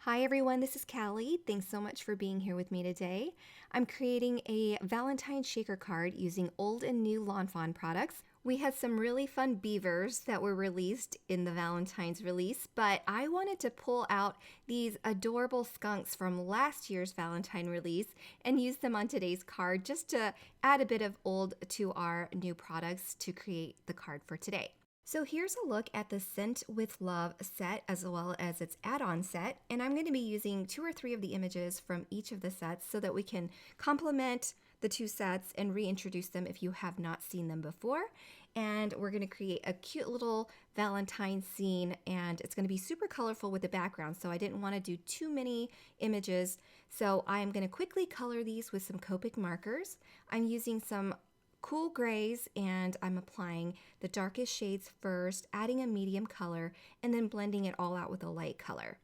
Hi everyone, this is Callie. Thanks so much for being here with me today. I'm creating a Valentine's shaker card using old and new Lawn Fawn products. We had some really fun beavers that were released in the Valentine's release, but I wanted to pull out these adorable skunks from last year's Valentine release and use them on today's card just to add a bit of old to our new products to create the card for today. So here's a look at the Scent with Love set as well as its add-on set, and I'm going to be using 2 or 3 of the images from each of the sets so that we can complement the 2 sets and reintroduce them if you have not seen them before. And we're going to create a cute little Valentine scene, and it's going to be super colorful with the background, so I didn't want to do too many images. So I'm going to quickly color these with some Copic markers. I'm using some cool grays, and I'm applying the darkest shades first, adding a medium color, and then blending it all out with a light color.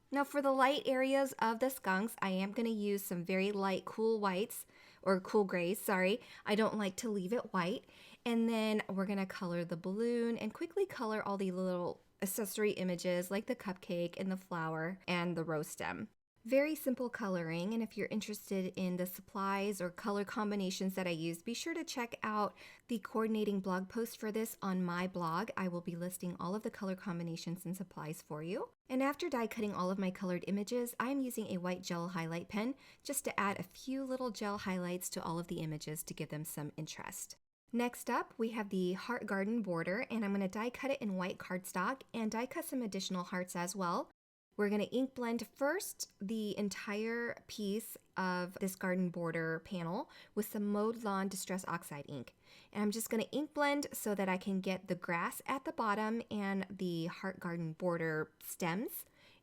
Now for the light areas of the skunks, I am going to use some very light cool whites, or cool grays, sorry. I don't like to leave it white. And then we're going to color the balloon and quickly color all the little accessory images like the cupcake and the flower and the rose stem. Very simple coloring, and if you're interested in the supplies or color combinations that I use, be sure to check out the coordinating blog post for this on my blog. I will be listing all of the color combinations and supplies for you. And after die cutting all of my colored images, I'm using a white gel highlight pen just to add a few little gel highlights to all of the images to give them some interest. Next up, we have the heart garden border, and I'm going to die cut it in white cardstock and die cut some additional hearts as well. We're going to ink blend first the entire piece of this garden border panel with some Mowed Lawn Distress Oxide ink. And I'm just going to ink blend so that I can get the grass at the bottom and the heart garden border stems.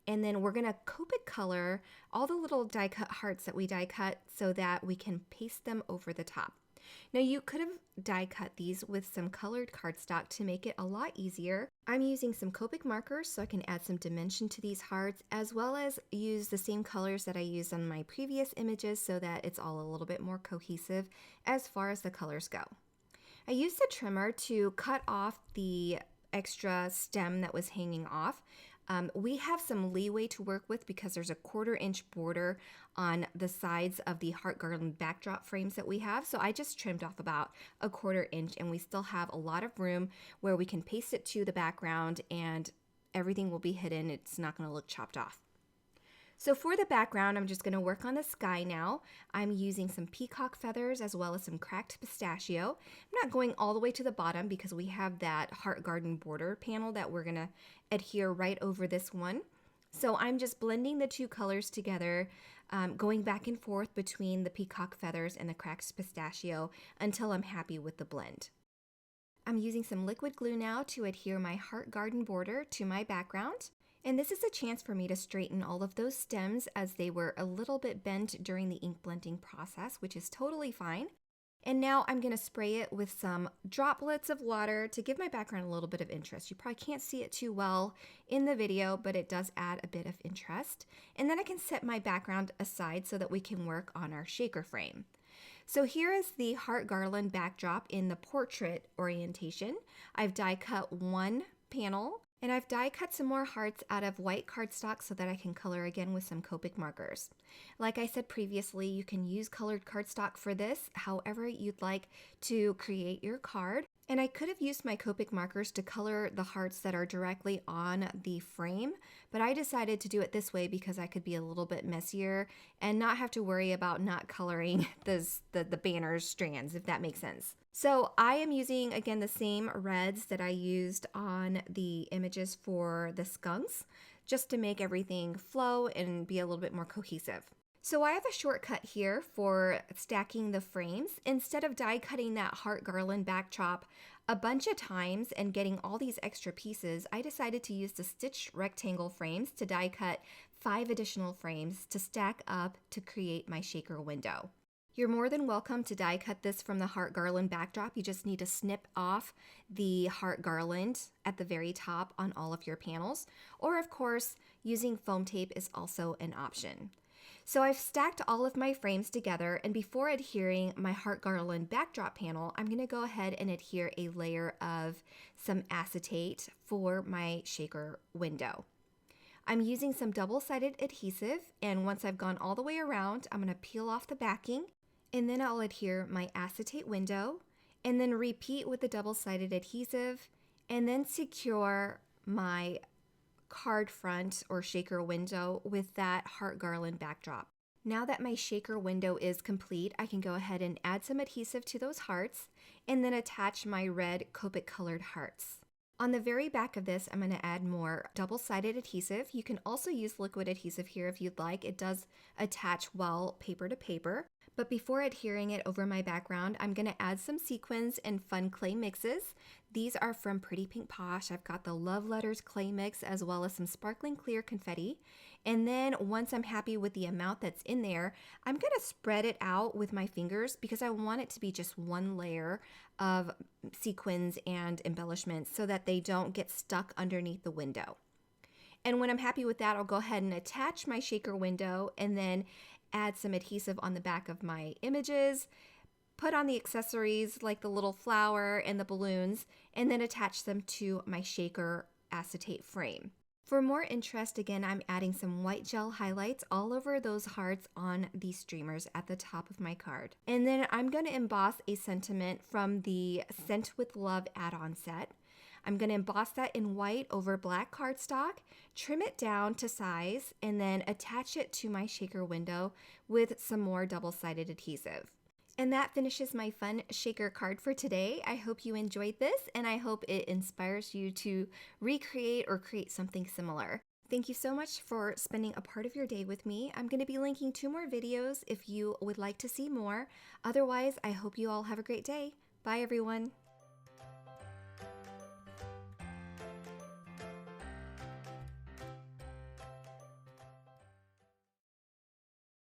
And then we're going to Copic color all the little die cut hearts that we die cut so that we can paste them over the top. Now you could have die cut these with some colored cardstock to make it a lot easier. I'm using some Copic markers so I can add some dimension to these hearts, as well as use the same colors that I used on my previous images so that it's all a little bit more cohesive as far as the colors go. I used a trimmer to cut off the extra stem that was hanging off. We have some leeway to work with because there's a 1/4 inch border on the sides of the heart garland backdrop frames that we have. So I just trimmed off about a 1/4 inch, and we still have a lot of room where we can paste it to the background and everything will be hidden. It's not going to look chopped off. So for the background, I'm just going to work on the sky now. I'm using some peacock feathers as well as some cracked pistachio. I'm not going all the way to the bottom because we have that heart garden border panel that we're going to adhere right over this one. So I'm just blending the 2 colors together, going back and forth between the peacock feathers and the cracked pistachio until I'm happy with the blend. I'm using some liquid glue now to adhere my heart garden border to my background. And this is a chance for me to straighten all of those stems as they were a little bit bent during the ink blending process, which is totally fine. And now I'm going to spray it with some droplets of water to give my background a little bit of interest. You probably can't see it too well in the video, but it does add a bit of interest. And then I can set my background aside so that we can work on our shaker frame. So here is the heart garland backdrop in the portrait orientation. I've die cut 1 panel, and I've die cut some more hearts out of white cardstock so that I can color again with some Copic markers. Like I said previously, you can use colored cardstock for this, however you'd like to create your card. And I could have used my Copic markers to color the hearts that are directly on the frame, but I decided to do it this way because I could be a little bit messier and not have to worry about not coloring the banner's strands, if that makes sense. So I am using, again, the same reds that I used on the images for the skunks, just to make everything flow and be a little bit more cohesive. So I have a shortcut here for stacking the frames. Instead of die cutting that heart garland backdrop a bunch of times and getting all these extra pieces, I decided to use the stitched rectangle frames to die cut 5 additional frames to stack up to create my shaker window. You're more than welcome to die cut this from the heart garland backdrop. You just need to snip off the heart garland at the very top on all of your panels. Or of course, using foam tape is also an option. So I've stacked all of my frames together, and before adhering my heart garland backdrop panel, I'm going to go ahead and adhere a layer of some acetate for my shaker window. I'm using some double-sided adhesive, and once I've gone all the way around, I'm going to peel off the backing, and then I'll adhere my acetate window, and then repeat with the double-sided adhesive, and then secure my card front or shaker window with that heart garland backdrop. Now that my shaker window is complete, I can go ahead and add some adhesive to those hearts and then attach my red Copic colored hearts. On the very back of this, I'm going to add more double-sided adhesive. You can also use liquid adhesive here if you'd like. It does attach well paper to paper. But before adhering it over my background, I'm going to add some sequins and fun clay mixes. These are from Pretty Pink Posh. I've got the Love Letters clay mix as well as some sparkling clear confetti. And then once I'm happy with the amount that's in there, I'm going to spread it out with my fingers because I want it to be just one layer of sequins and embellishments so that they don't get stuck underneath the window. And when I'm happy with that, I'll go ahead and attach my shaker window and then add some adhesive on the back of my images, put on the accessories like the little flower and the balloons, and then attach them to my shaker acetate frame. For more interest, again, I'm adding some white gel highlights all over those hearts on these streamers at the top of my card. And then I'm going to emboss a sentiment from the Scent with Love add-on set. I'm going to emboss that in white over black cardstock, trim it down to size, and then attach it to my shaker window with some more double-sided adhesive. And that finishes my fun shaker card for today. I hope you enjoyed this, and I hope it inspires you to recreate or create something similar. Thank you so much for spending a part of your day with me. I'm going to be linking 2 more videos if you would like to see more. Otherwise, I hope you all have a great day. Bye, everyone.